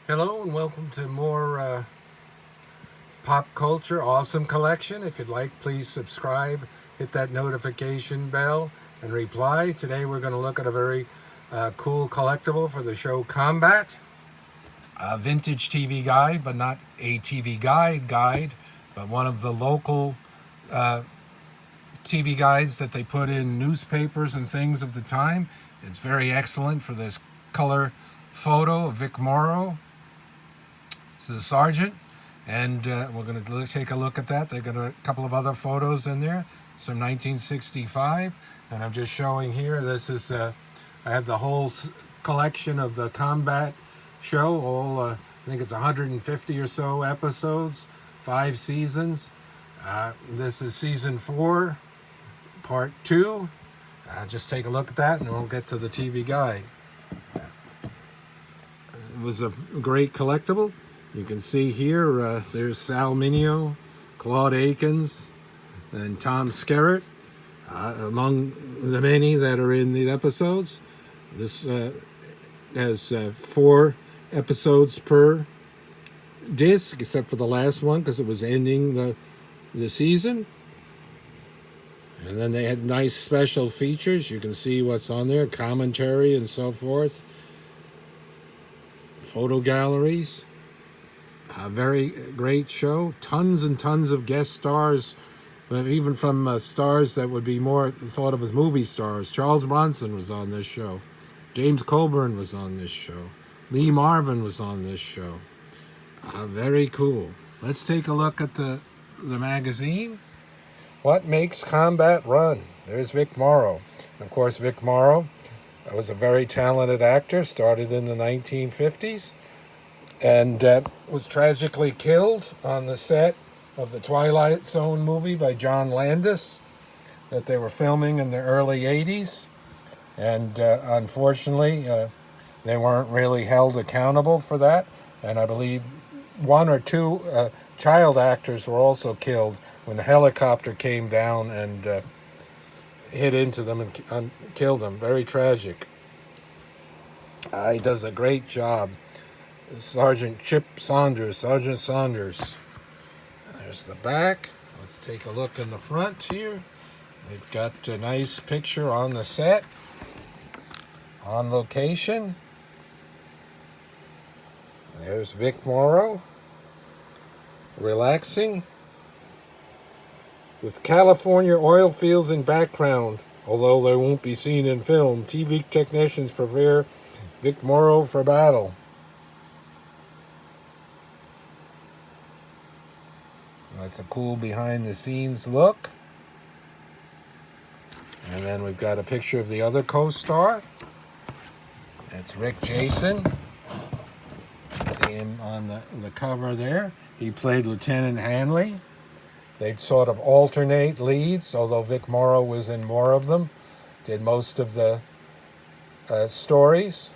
Hello and welcome to more Pop Culture Awesome Collection. If you'd like, please subscribe, hit that notification bell, and reply. Today we're going to look at a very cool collectible for the show Combat. A vintage TV guide, but not a TV guide, but one of the local TV guides that they put in newspapers and things of the time. It's very excellent for this color photo of Vic Morrow. This is the sergeant, and we're going to take a look at that. They've got a couple of other photos in there. It's from 1965, and I'm just showing here. This is I have the whole collection of the Combat show. All I think it's 150 or so episodes, 5 seasons. This is season 4, part 2. Just take a look at that, and we'll get to the TV guide. It was a great collectible. You can see here, there's Sal Mineo, Claude Akins, and Tom Skerritt, among the many that are in the episodes. This has 4 episodes per disc, except for the last one because it was ending the season. And then they had nice special features. You can see what's on there, commentary and so forth, photo galleries. A very great show. Tons and tons of guest stars, even from stars that would be more thought of as movie stars. Charles Bronson was on this show. James Coburn was on this show. Lee Marvin was on this show. Very cool. Let's take a look at the magazine. What makes Combat run? There's Vic Morrow. Of course, Vic Morrow was a very talented actor, started in the 1950s. And was tragically killed on the set of the Twilight Zone movie by John Landis that they were filming in the early 80s. And unfortunately, they weren't really held accountable for that. And I believe 1 or 2 child actors were also killed when the helicopter came down and hit into them and killed them. Very tragic. He does a great job. Sergeant Saunders. There's the back. Let's take a look in the front here. They've got a nice picture on the set, on location. There's Vic Morrow, relaxing, with California oil fields in background, although they won't be seen in film. TV technicians prepare Vic Morrow for battle. That's a cool behind-the-scenes look. And then we've got a picture of the other co-star. That's Rick Jason. See him on the cover there. He played Lieutenant Hanley. They'd sort of alternate leads, although Vic Morrow was in more of them. Did most of the stories.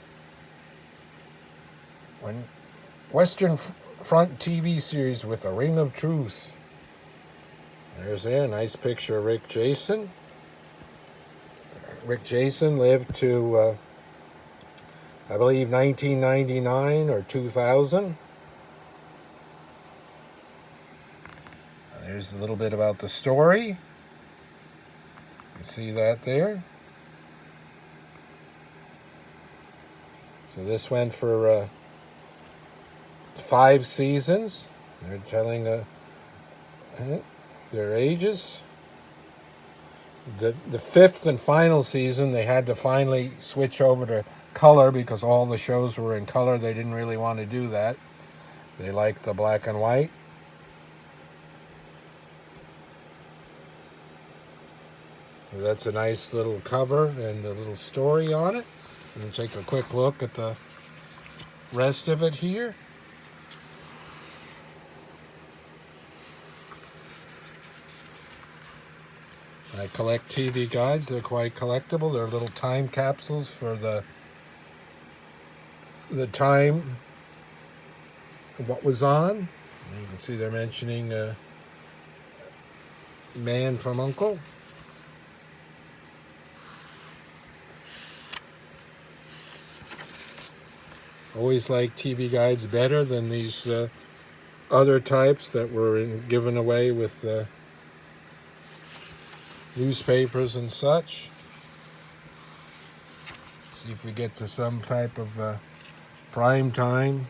When Western Front TV series with a Ring of Truth. There's a nice picture of Rick Jason. Rick Jason lived to, I believe, 1999 or 2000. There's a little bit about the story. You can see that there. So this went for 5 seasons. They're telling their ages. The 5th and final season, they had to finally switch over to color because all the shows were in color. They didn't really want to do that. They liked the black and white. So that's a nice little cover and a little story on it. And take a quick look at the rest of it here. I collect TV guides. They're quite collectible. They're little time capsules for the time of what was on. And you can see they're mentioning Man from U.N.C.L.E. Always like TV guides better than these other types that were given away with newspapers and such. See if we get to some type of prime time.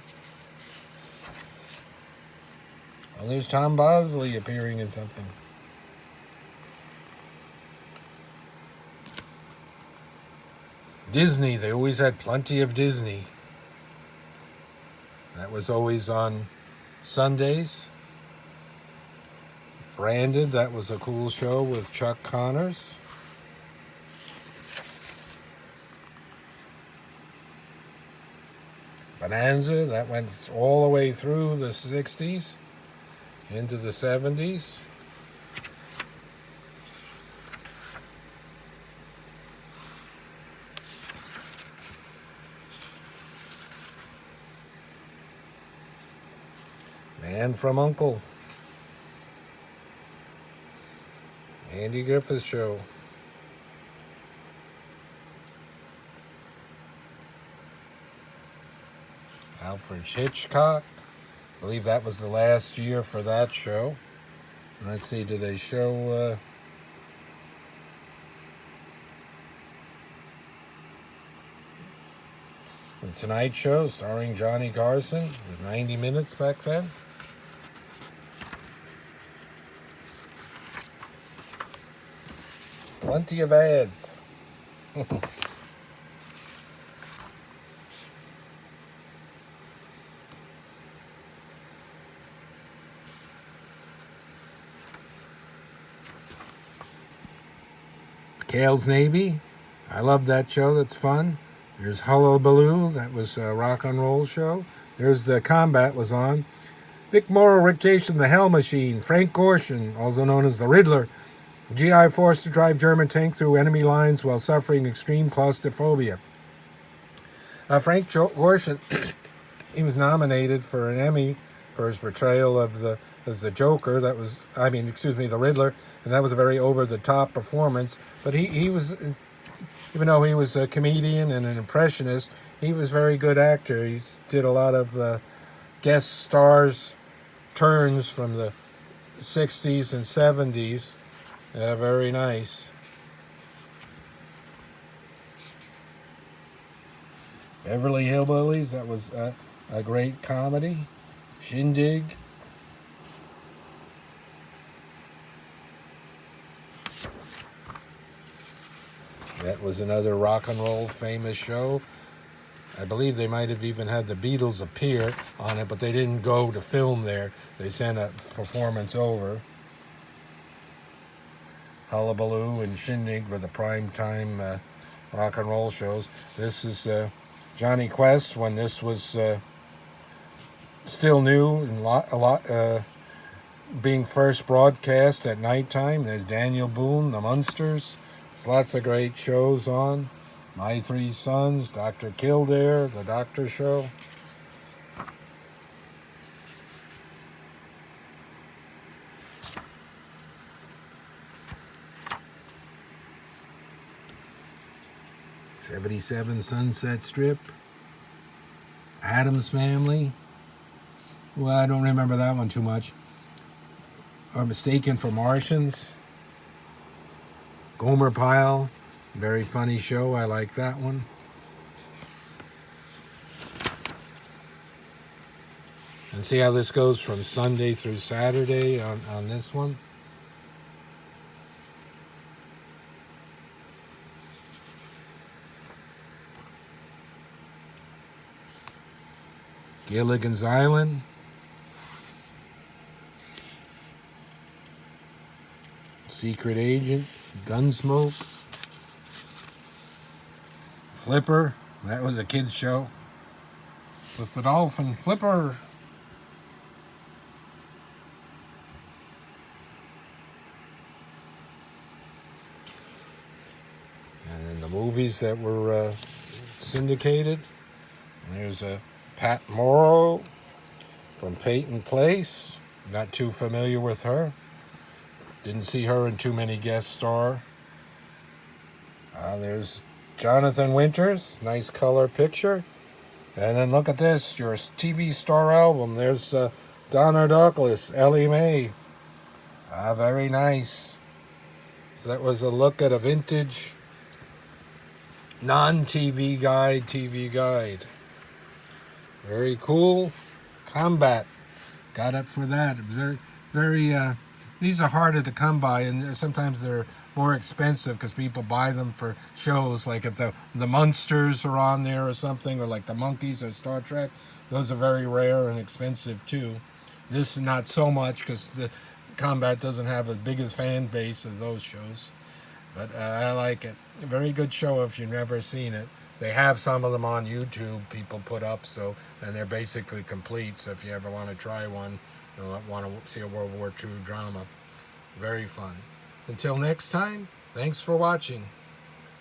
Oh, there's Tom Bosley appearing in something. Disney, they always had plenty of Disney. That was always on Sundays. Branded, that was a cool show with Chuck Connors. Bonanza, that went all the way through the 60s into the 70s. Man from U.N.C.L.E. Andy Griffith Show. Alfred Hitchcock. I believe that was the last year for that show. Let's see, did they show... The Tonight Show, starring Johnny Carson, with 90 minutes back then. Plenty of ads. Cale's Navy. I love that show. That's fun. There's Hullabaloo. That was a rock and roll show. There's the Combat was on. Vic Morrow, Rick Jason, the Hell Machine. Frank Gorshin, also known as the Riddler. GI forced to drive German tank through enemy lines while suffering extreme claustrophobia. Frank Gorshin, he was nominated for an Emmy for his portrayal of as the Joker. That was, the Riddler, and that was a very over-the-top performance. But he was, even though he was a comedian and an impressionist, he was a very good actor. He did a lot of guest stars turns from the 60s and 70s. Very nice. Beverly Hillbillies, that was a great comedy. Shindig. That was another rock and roll famous show. I believe they might have even had the Beatles appear on it, but they didn't go to film there. They sent a performance over. Hullabaloo and Shindig were the prime time rock and roll shows. This is Johnny Quest when this was still new and being first broadcast at nighttime. There's Daniel Boone, the Munsters. There's lots of great shows on. My Three Sons, Dr. Kildare, The Doctor Show. '77 Sunset Strip. Addams Family. Well, I don't remember that one too much. Or Mistaken for Martians. Gomer Pyle. Very funny show. I like that one. And see how this goes from Sunday through Saturday on this one. Gilligan's Island. Secret Agent. Gunsmoke. Flipper. That was a kid's show. With the dolphin. Flipper. And then the movies that were syndicated. There's a Pat Morrow from Peyton Place. Not too familiar with her. Didn't see her in too many guest star. There's Jonathan Winters. Nice color picture. And then look at this, your TV star album. There's Donna Douglas, Elly May. Very nice. So that was a look at a vintage non-TV guide, TV guide. Very cool. Combat. Got it for that. Very, very, these are harder to come by, and sometimes they're more expensive because people buy them for shows, like if the Munsters are on there or something, or like the Monkeys or Star Trek. Those are very rare and expensive too. This is not so much because the Combat doesn't have as big as fan base as those shows. But I like it. A very good show if you've never seen it. They have some of them on YouTube, people put up, and they're basically complete. So if you ever want to try one, want to see a World War II drama, very fun. Until next time, thanks for watching.